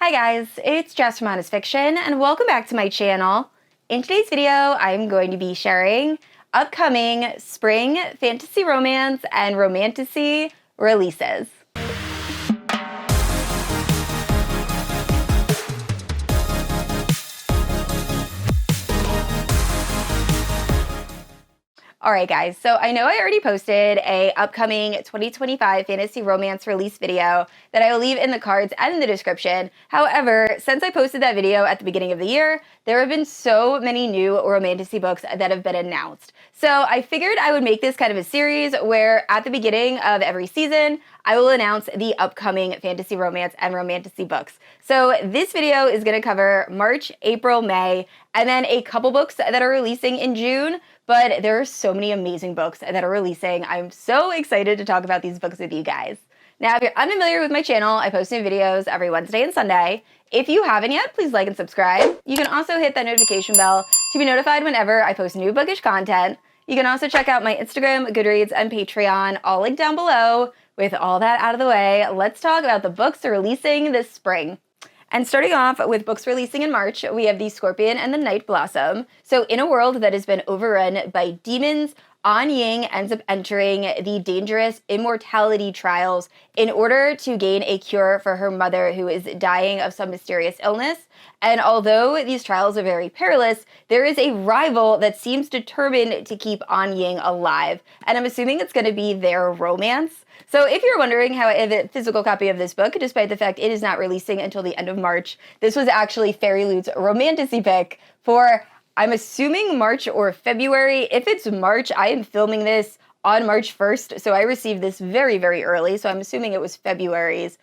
Hi guys, it's Jess from Honest Fiction, and welcome back to my channel. In today's video, I'm going to be sharing upcoming spring fantasy romance and romantasy releases. Alright guys, so I know I already posted a upcoming 2025 fantasy romance release video that I will leave in the cards and in the description. However, since I posted that video at the beginning of the year, there have been so many new romantasy books that have been announced. So I figured I would make this kind of a series where at the beginning of every season, I will announce the upcoming fantasy romance and romantasy books. So this video is going to cover March, April, May, and then a couple books that are releasing in June. But there are so many amazing books that are releasing. I'm so excited to talk about these books with you guys. Now, if you're unfamiliar with my channel, I post new videos every Wednesday and Sunday. If you haven't yet, please like and subscribe. You can also hit that notification bell to be notified whenever I post new bookish content. You can also check out my Instagram, Goodreads, and Patreon, all linked down below. With all that out of the way, let's talk about the books releasing this spring. And starting off with books releasing in March, we have The Scorpion and the Night Blossom. So in a world that has been overrun by demons, An Ying ends up entering the dangerous immortality trials in order to gain a cure for her mother who is dying of some mysterious illness. And although these trials are very perilous, there is a rival that seems determined to keep An Ying alive. And I'm assuming it's going to be their romance. So if you're wondering how I have a physical copy of this book, despite the fact it is not releasing until the end of March, this was actually Fairy Loot's romantasy pick for, I'm assuming, March or February. If it's March, I am filming this on March 1st, so I received this very, very early, so I'm assuming it was February's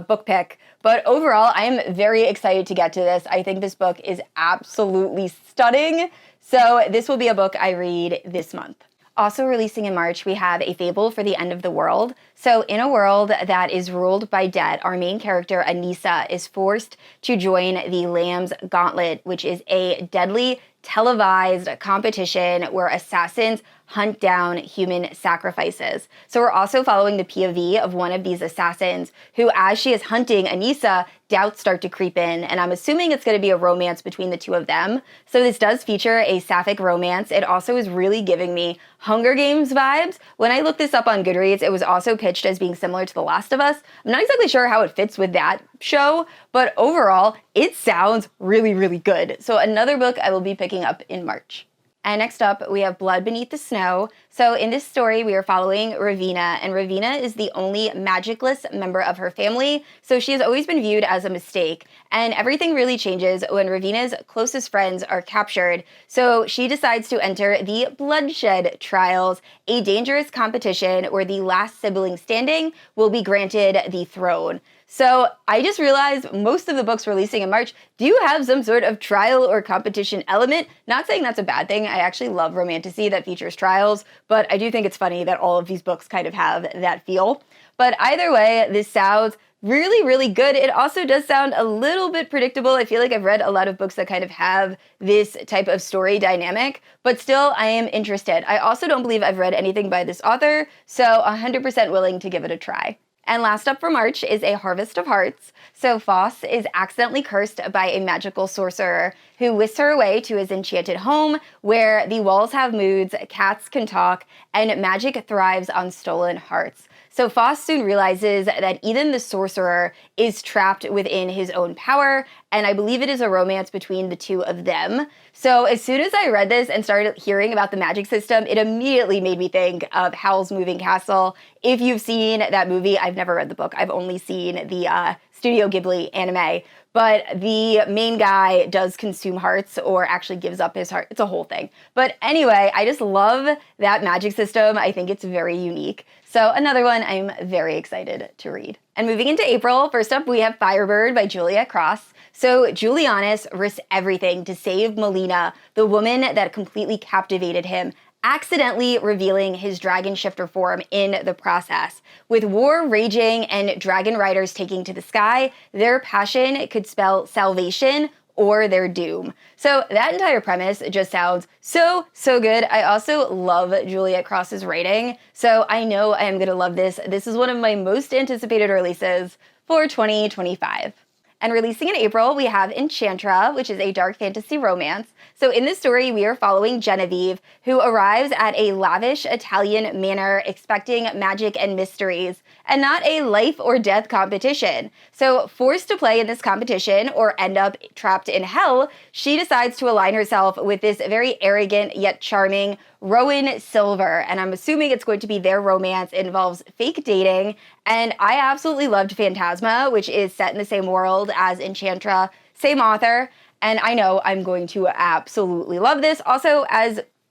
book pick. But overall, I am very excited to get to this. I think this book is absolutely stunning, so this will be a book I read this month. Also releasing in March, we have A Fable for the End of the World. So in a world that is ruled by debt, our main character, Anissa, is forced to join the Lamb's Gauntlet, which is a deadly televised competition where assassins hunt down human sacrifices. So we're also following the POV of one of these assassins who, as she is hunting Anissa, doubts start to creep in, and I'm assuming it's going to be a romance between the two of them. So this does feature a sapphic romance. It also is really giving me Hunger Games vibes. When I looked this up on Goodreads, it was also pitched as being similar to The Last of Us. I'm not exactly sure how it fits with that show, but overall, it sounds really, really good. So another book I will be picking up in March. And next up, we have Blood Beneath the Snow. So in this story, we are following Ravina, and Ravina is the only magicless member of her family, so she has always been viewed as a mistake. And everything really changes when Ravina's closest friends are captured, so she decides to enter the Bloodshed Trials, a dangerous competition where the last sibling standing will be granted the throne. So I just realized most of the books releasing in March do have some sort of trial or competition element. Not saying that's a bad thing. I actually love romantasy that features trials, but I do think it's funny that all of these books kind of have that feel. But either way, this sounds really, really good. It also does sound a little bit predictable. I feel like I've read a lot of books that kind of have this type of story dynamic, but still I am interested. I also don't believe I've read anything by this author, so 100% willing to give it a try. And last up for March is A Harvest of Hearts. So Foss is accidentally cursed by a magical sorcerer who whisks her away to his enchanted home where the walls have moods, cats can talk, and magic thrives on stolen hearts. So Foss soon realizes that Ethan the sorcerer is trapped within his own power, and I believe it is a romance between the two of them. So as soon as I read this and started hearing about the magic system, it immediately made me think of Howl's Moving Castle. If you've seen that movie, I've never read the book. I've only seen the Studio Ghibli anime. But the main guy does consume hearts or actually gives up his heart. It's a whole thing. But anyway, I just love that magic system. I think it's very unique. So another one I'm very excited to read. And moving into April, first up we have Firebird by Juliette Cross. So Julianus risks everything to save Melina, the woman that completely captivated him, accidentally revealing his dragon shifter form in the process. With war raging and dragon riders taking to the sky, their passion could spell salvation or their doom. So that entire premise just sounds so good. I also love Juliette Cross's writing, so I know I am gonna love this. This is one of my most anticipated releases for 2025. And releasing in April, we have Enchantra, which is a dark fantasy romance. So in this story, we are following Genevieve, who arrives at a lavish Italian manor expecting magic and mysteries, and not a life or death competition. So forced to play in this competition or end up trapped in hell, she decides to align herself with this very arrogant yet charming Rowan Silver, and I'm assuming it's going to be their romance. It involves fake dating, and I absolutely loved Phantasma, which is set in the same world as Enchantra, same author, and I know I'm going to absolutely love this. Also,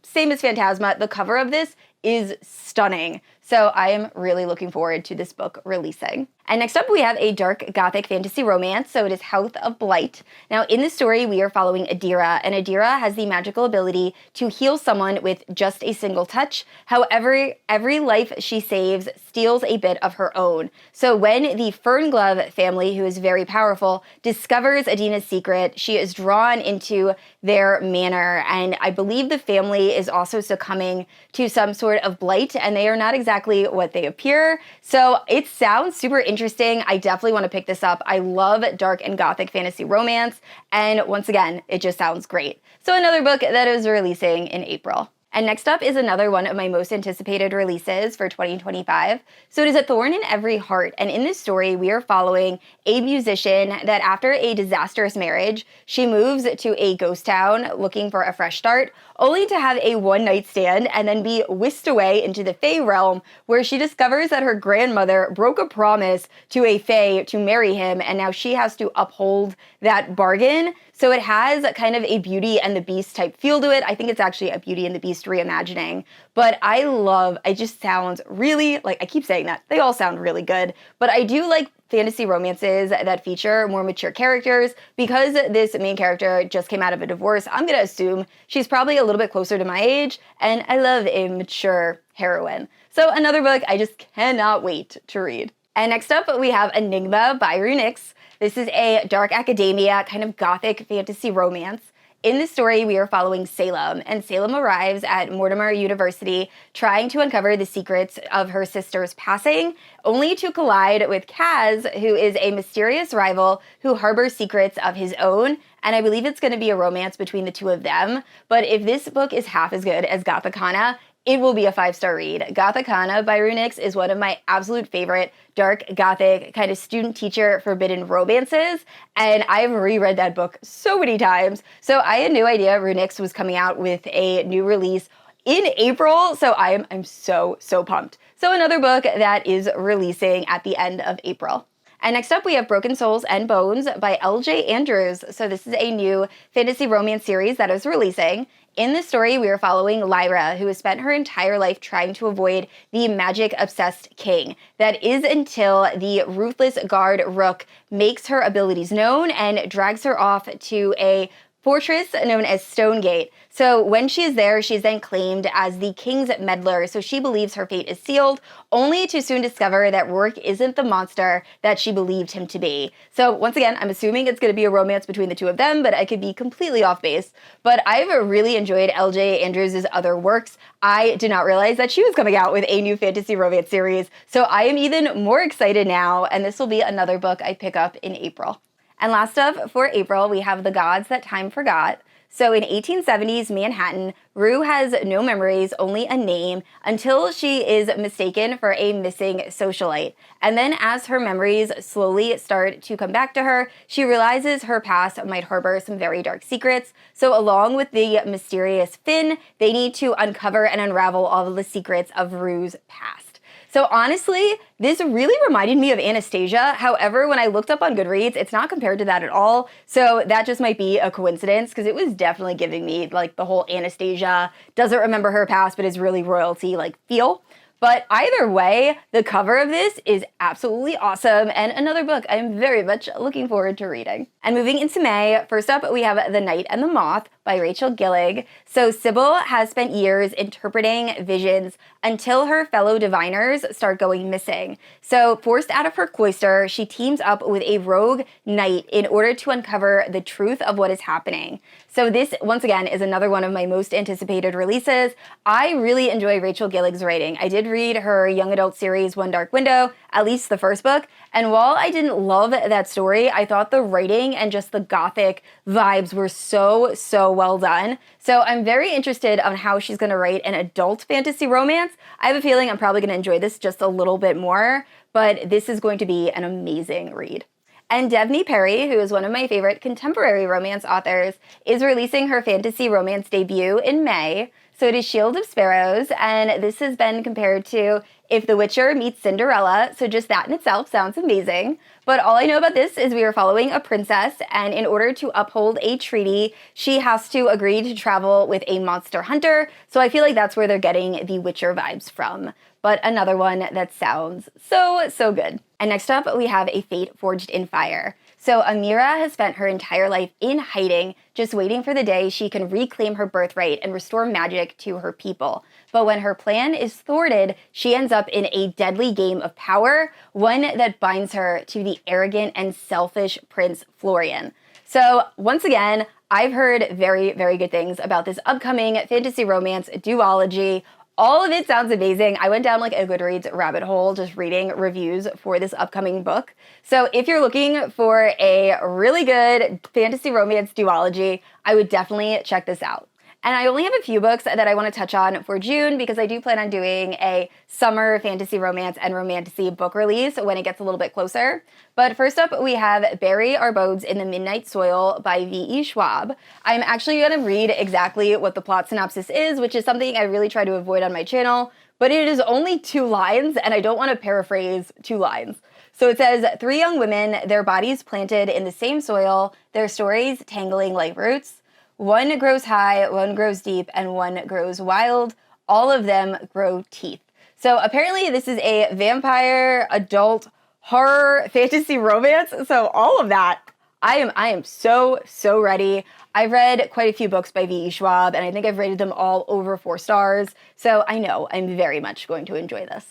same as Phantasma, the cover of this is stunning. So I am really looking forward to this book releasing. And next up, we have a dark gothic fantasy romance, so it is House of Blight. Now, in this story, we are following Adira, and Adira has the magical ability to heal someone with just a single touch. However, every life she saves steals a bit of her own. So when the Fernglove family, who is very powerful, discovers Adina's secret, she is drawn into their manor, and I believe the family is also succumbing to some sort of blight, and they are not exactly what they appear. So it sounds super interesting. I definitely want to pick this up. I love dark and gothic fantasy romance, and once again, it just sounds great. So another book that is releasing in April. And next up is another one of my most anticipated releases for 2025. So it is A Thorn in Every Heart, and in this story, we are following a musician that after a disastrous marriage, she moves to a ghost town looking for a fresh start, only to have a one-night stand and then be whisked away into the Fae realm, where she discovers that her grandmother broke a promise to a Fae to marry him, and now she has to uphold that bargain. So it has kind of a Beauty and the Beast type feel to it. I think it's actually a Beauty and the Beast reimagining, but it just sounds really, like, I keep saying that, they all sound really good, but I do like fantasy romances that feature more mature characters. Because this main character just came out of a divorce, I'm gonna assume she's probably a little bit closer to my age, and I love a mature heroine. So another book I just cannot wait to read. And next up, we have Enigma by RuNyx. This is a dark academia, kind of gothic fantasy romance. In this story, we are following Salem, and Salem arrives at Mortimer University trying to uncover the secrets of her sister's passing, only to collide with Kaz, who is a mysterious rival who harbors secrets of his own, and I believe it's going to be a romance between the two of them. But if this book is half as good as Gothicana, it will be a 5-star read. Gothicana by RuNyx is one of my absolute favorite dark gothic kind of student-teacher forbidden romances, and I've reread that book so many times. So I had no idea RuNyx was coming out with a new release in April, so I'm so pumped. So another book that is releasing at the end of April. And next up, we have Broken Souls and Bones by L.J. Andrews. So this is a new fantasy romance series that is releasing. In this story, we are following Lyra, who has spent her entire life trying to avoid the magic-obsessed king. That is until the ruthless guard Rook makes her abilities known and drags her off to a fortress known as Stonegate. So when she is there, she is then claimed as the king's meddler, so she believes her fate is sealed, only to soon discover that Rourke isn't the monster that she believed him to be. So once again, I'm assuming it's going to be a romance between the two of them, but I could be completely off base. But I've really enjoyed L.J. Andrews' other works. I did not realize that she was coming out with a new fantasy romance series, so I am even more excited now, and this will be another book I pick up in April. And last up for April, we have The Gods That Time Forgot. So in 1870s Manhattan, Rue has no memories, only a name, until she is mistaken for a missing socialite. And then as her memories slowly start to come back to her, she realizes her past might harbor some very dark secrets. So along with the mysterious Finn, they need to uncover and unravel all of the secrets of Rue's past. So honestly, this really reminded me of Anastasia. However, when I looked up on Goodreads, it's not compared to that at all. So that just might be a coincidence, because it was definitely giving me like the whole Anastasia doesn't remember her past but is really royalty like feel. But either way, the cover of this is absolutely awesome, and another book I'm very much looking forward to reading. And moving into May, first up we have The Night and the Moth by Rachel Gillig. So Sybil has spent years interpreting visions until her fellow diviners start going missing. So forced out of her cloister, she teams up with a rogue knight in order to uncover the truth of what is happening. So this, once again, is another one of my most anticipated releases. I really enjoy Rachel Gillig's writing. I did read her young adult series, One Dark Window, at least the first book, and while I didn't love that story, I thought the writing and just the gothic vibes were so well done. So I'm very interested on how she's going to write an adult fantasy romance. I have a feeling I'm probably going to enjoy this just a little bit more, but this is going to be an amazing read. And Devney Perry, who is one of my favorite contemporary romance authors, is releasing her fantasy romance debut in May. So it is Shield of Sparrows, and this has been compared to If the Witcher Meets Cinderella, so just that in itself sounds amazing. But all I know about this is we are following a princess, and in order to uphold a treaty, she has to agree to travel with a monster hunter, so I feel like that's where they're getting the Witcher vibes from. But another one that sounds so good. And next up, we have A Fate Forged in Fire. So Amira has spent her entire life in hiding, just waiting for the day she can reclaim her birthright and restore magic to her people. But when her plan is thwarted, she ends up in a deadly game of power, one that binds her to the arrogant and selfish Prince Florian. So once again, I've heard very good things about this upcoming fantasy romance duology. All of it sounds amazing. I went down like a Goodreads rabbit hole just reading reviews for this upcoming book. So if you're looking for a really good fantasy romance duology, I would definitely check this out. And I only have a few books that I want to touch on for June because I do plan on doing a summer fantasy romance and romantasy book release when it gets a little bit closer. But first up, we have Bury Our Bones in the Midnight Soil by V.E. Schwab. I'm actually going to read exactly what the plot synopsis is, which is something I really try to avoid on my channel, but it is only 2 lines, and I don't want to paraphrase 2 lines. So it says, 3 young women, their bodies planted in the same soil, their stories tangling like roots. One grows high, one grows deep, and one grows wild. All of them grow teeth. So apparently this is a vampire, adult, horror, fantasy romance. So all of that, I am so ready. I've read quite a few books by V.E. Schwab, and I think I've rated them all over 4 stars. So I know I'm very much going to enjoy this.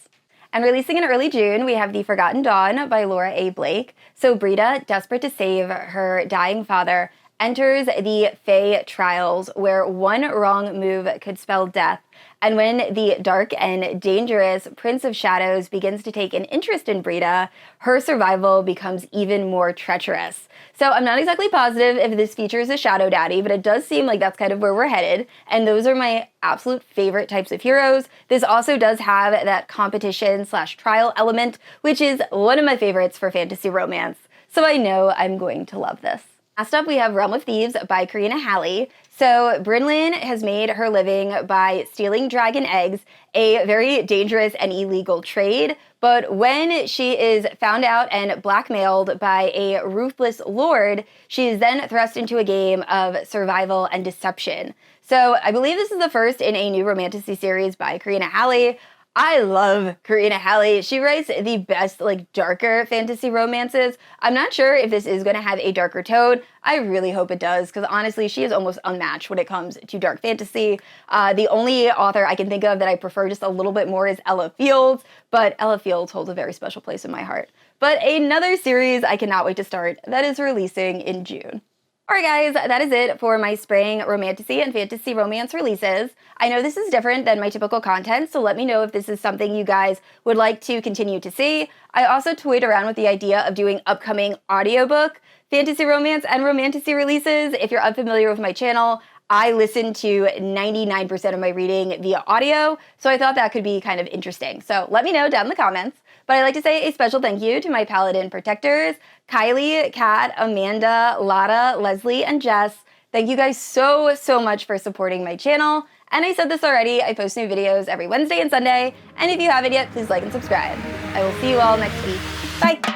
And releasing in early June, we have The Forgotten Dawn by Laura A. Blake. So Brita, desperate to save her dying father, enters the Fae Trials, where one wrong move could spell death. And when the dark and dangerous Prince of Shadows begins to take an interest in Brita, her survival becomes even more treacherous. So I'm not exactly positive if this features a shadow daddy, but it does seem like that's kind of where we're headed. And those are my absolute favorite types of heroes. This also does have that competition/trial element, which is one of my favorites for fantasy romance. So I know I'm going to love this. Last up, we have Realm of Thieves by Karina Halley. So Brynlin has made her living by stealing dragon eggs, a very dangerous and illegal trade. But when she is found out and blackmailed by a ruthless lord, she is then thrust into a game of survival and deception. So I believe this is the first in a new Romantasy series by Karina Halley. I love Karina Halley. She writes the best, darker fantasy romances. I'm not sure if this is going to have a darker tone. I really hope it does, because honestly, she is almost unmatched when it comes to dark fantasy. The only author I can think of that I prefer just a little bit more is Ella Fields, but Ella Fields holds a very special place in my heart. But another series I cannot wait to start that is releasing in June. Alright guys, that is it for my spring romantasy and fantasy romance releases. I know this is different than my typical content, so let me know if this is something you guys would like to continue to see. I also toyed around with the idea of doing upcoming audiobook fantasy romance and romantasy releases. If you're unfamiliar with my channel, I listen to 99% of my reading via audio, so I thought that could be kind of interesting. So let me know down in the comments. But I'd like to say a special thank you to my Paladin protectors, Kaylie, Kat, Amanda, Lotta, Leslie, and Jess. Thank you guys so much for supporting my channel. And I said this already, I post new videos every Wednesday and Sunday. And if you haven't yet, please like and subscribe. I will see you all next week. Bye!